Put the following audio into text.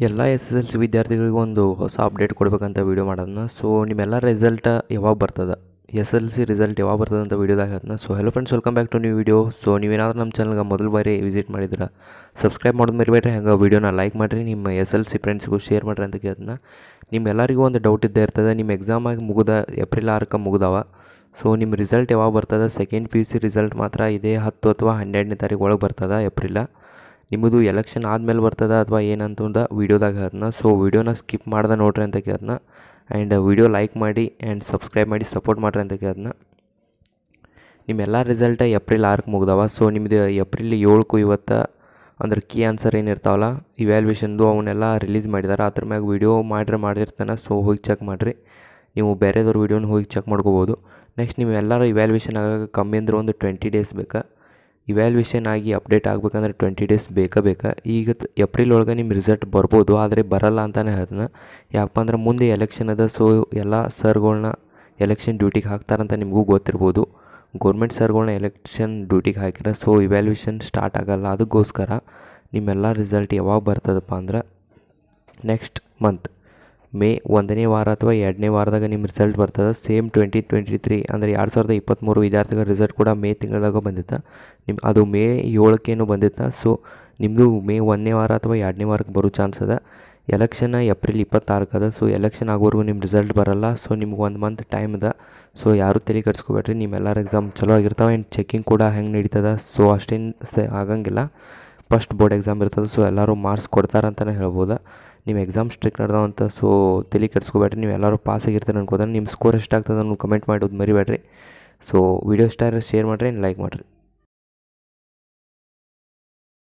ಎಲ್ಲ SSLC ವಿದ್ಯಾರ್ಥಿಗಳಿಗೆ ಒಂದು ಹೊಸ ಅಪ್ಡೇಟ್ ಕೊಡ್ಬೇಕಂತ ವೀಡಿಯೋ ಮಾಡೋದನ್ನ. ಸೊ ನಿಮ್ಮೆಲ್ಲ ರಿಸಲ್ಟ್ ಯಾವಾಗ ಬರ್ತದೆ, SSLC ರಿಸಲ್ಟ್ ಯಾವಾಗ ಬರ್ತದೆ ಅಂತ ವೀಡಿಯೋದಾಗ ಹೇಳ್ತೀನಿ. So hello friends, welcome back to new video. So ನೀವೇನಾದ್ರೂ ನಮ್ಮ ಚಾನಲ್ಗೆ ಮೊದಲು ಬಾರಿ ವಿಸಿಟ್ ಮಾಡಿದ್ರೆ ಸಬ್ಸ್ಕ್ರೈಬ್ ಮಾಡೋದು ಮರಿಬೇಡ್ರಿ. ಹಂಗೆ ವೀಡಿಯೋನ ಲೈಕ್ ಮಾಡಿರಿ, ನಿಮ್ಮ SSLC ಫ್ರೆಂಡ್ಸ್ಗೂ ಶೇರ್ ಮಾಡಿರಿ ಅಂತ ಕೇಳ್ತೀನಿ. ನಿಮ್ಮೆಲ್ಲರಿಗೂ ಒಂದು ಡೌಟ್ ಇದ್ದೇ ಇರ್ತದೆ, ನಿಮ್ಮ ಎಕ್ಸಾಮ್ ಆಗಿ ಮುಗಿದ ಏಪ್ರಿಲ್ 6ಕ್ಕೆ ಮುಗಿದವ. ಸೊ ನಿಮ್ಮ ರಿಸಲ್ಟ್ ಯಾವಾಗ ಬರ್ತದೆ, ಸೆಕೆಂಡ್ PUC ರಿಸಲ್ಟ್ ಮಾತ್ರ ಇದೇ 10 ಅಥವಾ 12ನೇ ತಾರೀಕು ಒಳಗೆ ಬರ್ತದೆ ಏಪ್ರಿಲ. ನಿಮ್ಮದು ಎಲೆಕ್ಷನ್ ಆದಮೇಲೆ ಬರ್ತದೆ ಅಥವಾ ಏನಂತಂದ ವೀಡಿಯೋದಾಗ ಹೇಳ್ತೀನಿ. ಸೊ ವೀಡಿಯೋನ ಸ್ಕಿಪ್ ಮಾಡ್ದೆ ನೋಡ್ರಿ ಅಂತ ಕೇಳ್ತೀನಿ. ಆ್ಯಂಡ್ ವೀಡಿಯೋ ಲೈಕ್ ಮಾಡಿ ಆ್ಯಂಡ್ ಸಬ್ಸ್ಕ್ರೈಬ್ ಮಾಡಿ ಸಪೋರ್ಟ್ ಮಾಡಿರಿ ಅಂತ ಕೇಳ್ತೀನಿ. ನಿಮ್ಮೆಲ್ಲ ರಿಸಲ್ಟ್ ಏಪ್ರಿಲ್ 6ಕ್ಕೆ ಮುಗ್ದವ. ಸೊ ನಿಮ್ಮದು ಏಪ್ರಿಲ್ 7ಕ್ಕೂ ಇವತ್ತು ಅಂದ್ರೆ ಕೀ ಆನ್ಸರ್ ಏನಿರ್ತಾವಲ್ಲ ಇವ್ಯಾಲ್ಯೂಷನ್ದು ಅವನ್ನೆಲ್ಲ ರಿಲೀಸ್ ಮಾಡಿದ್ದಾರೆ. ಅದ್ರ ಮ್ಯಾಗ ವೀಡಿಯೋ ಮಾಡಿರ್ತಾನೆ. ಸೊ ಹೋಗಿ ಚೆಕ್ ಮಾಡಿರಿ, ನೀವು ಬೇರೆದವ್ರ ವೀಡಿಯೋನ ಹೋಗಿ ಚೆಕ್ ಮಾಡ್ಕೋಬೋದು. ನೆಕ್ಸ್ಟ್ ನೀವೆಲ್ಲರೂ ಇವ್ಯಾಲ್ಯೂಷನ್ ಆಗೋಕೆ ಕಮ್ಮಿ ಅಂದ್ರೆ ಒಂದು 20 ಡೇಸ್ ಬೇಕಾ. ಇವ್ಯಾಲ್ಯೂಷನ್ ಆಗಿ ಅಪ್ಡೇಟ್ ಆಗಬೇಕಂದ್ರೆ 20 ಡೇಸ್ ಬೇಕಾ. ಈಗ ಏಪ್ರಿಲ್ ಒಳಗೆ ನಿಮ್ಮ ರಿಸಲ್ಟ್ ಬರ್ಬೋದು, ಆದರೆ ಬರಲ್ಲ ಅಂತಲೇ ಹೇಳ್ತೀನಿ. ಯಾಕಪ್ಪ ಅಂದ್ರೆ ಮುಂದೆ ಎಲೆಕ್ಷನ್ ಅದ. ಸೊ ಎಲ್ಲ ಸರ್ಗಳ್ನ ಎಲೆಕ್ಷನ್ ಡ್ಯೂಟಿಗೆ ಹಾಕ್ತಾರಂತ ನಿಮಗೂ ಗೊತ್ತಿರ್ಬೋದು. ಗೌರ್ಮೆಂಟ್ ಸರ್ಗಳ್ನ ಎಲೆಕ್ಷನ್ ಡ್ಯೂಟಿಗೆ ಹಾಕಿದ್ರೆ ಸೊ ಇವ್ಯಾಲ್ಯೂಷನ್ ಸ್ಟಾರ್ಟ್ ಆಗೋಲ್ಲ. ಅದಕ್ಕೋಸ್ಕರ ನಿಮ್ಮೆಲ್ಲ ರಿಸಲ್ಟ್ ಯಾವಾಗ ಬರ್ತದಪ್ಪ ಅಂದ್ರೆ ನೆಕ್ಸ್ಟ್ ಮಂತ್ ಮೇ 1ನೇ ವಾರ ಅಥವಾ 2ನೇ ವಾರದಾಗ ನಿಮ್ಮ ರಿಸಲ್ಟ್ ಬರ್ತದೆ. ಸೇಮ್ 2023 ಅಂದರೆ 2023 ವಿದ್ಯಾರ್ಥಿಗಳ ರಿಸಲ್ಟ್ ಕೂಡ ಮೇ ತಿಂಗಳದಾಗ ಬಂದಿತ್ತು. ಅದು ಮೇ 7ಕ್ಕೇನು ಬಂದಿತ್ತು. ಸೊ ನಿಮ್ಮದು ಮೇ 1ನೇ ವಾರ ಅಥವಾ 2ನೇ ವಾರಕ್ಕೆ ಬರೋ ಚಾನ್ಸ್ ಅದ. ಎಲೆಕ್ಷನ್ ಏಪ್ರಿಲ್ 26 ಅದ. ಸೊ ಎಲೆಕ್ಷನ್ ಆಗೋವರೆಗೂ ನಿಮ್ಮ ರಿಸಲ್ಟ್ ಬರೋಲ್ಲ. ಸೊ ನಿಮ್ಗೆ 1 ಮಂತ್ ಟೈಮ್ ಅದ. ಸೊ ಯಾರೂ ತಲೆ ಕೆಡಿಸ್ಕೊಬೇಡ್ರಿ, ನಿಮ್ಮೆಲ್ಲರ ಎಕ್ಸಾಮ್ ಚಲೋ ಆಗಿರ್ತಾವೆ. ಆ್ಯಂಡ್ ಚೆಕಿಂಗ್ ಕೂಡ ಹೆಂಗೆ ನಡೀತದೆ. ಸೊ ಅಷ್ಟೇನು ಆಗಂಗಿಲ್ಲ. ಫಸ್ಟ್ ಬೋರ್ಡ್ ಎಕ್ಸಾಮ್ ಇರ್ತದೆ. ಸೊ ಎಲ್ಲರೂ ಮಾರ್ಕ್ಸ್ ಕೊಡ್ತಾರಂತಲೇ ಹೇಳ್ಬೋದು. ನಿಮ್ಮ ಎಕ್ಸಾಮ್ ಸ್ಟ್ರಿಕ್ಟ್ ನಡೆದವಂತ. ಸೊ ತಲೆ ಕೆಡಿಸ್ಕೊಬೇಡ್ರಿ, ನೀವು ಎಲ್ಲರೂ ಪಾಸ್ ಆಗಿರ್ತೀರಿ ಅನ್ಕೋದ್ರೆ. ನಿಮ್ಮ ಸ್ಕೋರ್ ಎಷ್ಟಾಗ್ತದೆ ಅನ್ನೋ ಕಮೆಂಟ್ ಮಾಡೋದು ಮರಿಬೇಡ್ರಿ. ಸೊ ವೀಡಿಯೋ ಇಷ್ಟ ಶೇರ್ ಮಾಡಿರಿ, ಲೈಕ್ ಮಾಡಿರಿ.